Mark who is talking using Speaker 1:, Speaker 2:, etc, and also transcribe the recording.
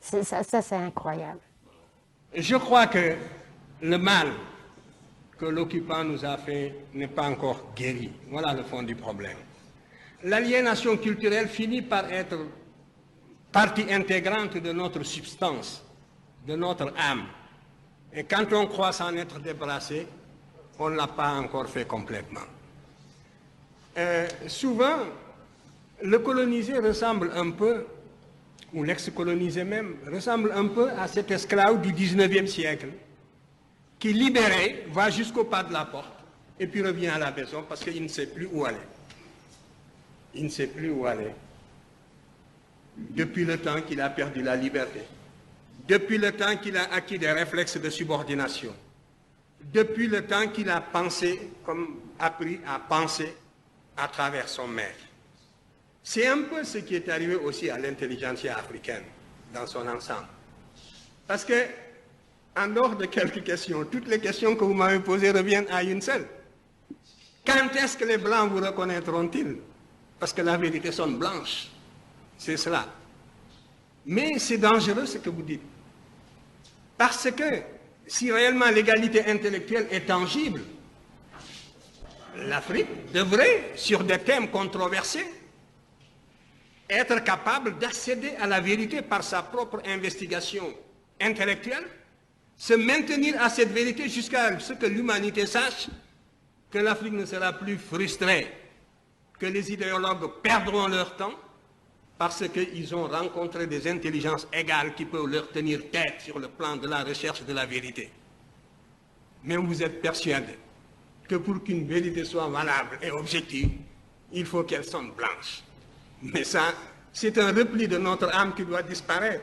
Speaker 1: Ça c'est incroyable.
Speaker 2: Je crois que le mal que l'occupant nous a fait n'est pas encore guéri. Voilà le fond du problème. L'aliénation culturelle finit par être partie intégrante de notre substance, de notre âme. Et quand on croit s'en être débarrassé, on ne l'a pas encore fait complètement. Souvent, le colonisé ressemble un peu, ou l'ex-colonisé même, ressemble un peu à cet esclave du 19e siècle, qui, libéré, va jusqu'au pas de la porte, et puis revient à la maison parce qu'il ne sait plus où aller. Il ne sait plus où aller. Depuis le temps qu'il a perdu la liberté, depuis le temps qu'il a acquis des réflexes de subordination, depuis le temps qu'il a pensé, comme appris à penser à travers son maître. C'est un peu ce qui est arrivé aussi à l'intelligentsia africaine dans son ensemble. Parce que, en dehors de quelques questions, toutes les questions que vous m'avez posées reviennent à une seule. Quand est-ce que les Blancs vous reconnaîtront-ils? Parce que la vérité sonne blanche. C'est cela. Mais c'est dangereux ce que vous dites. Parce que si réellement l'égalité intellectuelle est tangible, l'Afrique devrait, sur des thèmes controversés, être capable d'accéder à la vérité par sa propre investigation intellectuelle, se maintenir à cette vérité jusqu'à ce que l'humanité sache que l'Afrique ne sera plus frustrée, que les idéologues perdront leur temps parce qu'ils ont rencontré des intelligences égales qui peuvent leur tenir tête sur le plan de la recherche de la vérité. Mais vous êtes persuadé que pour qu'une vérité soit valable et objective, il faut qu'elle sonne blanche. Mais ça, c'est un repli de notre âme qui doit disparaître.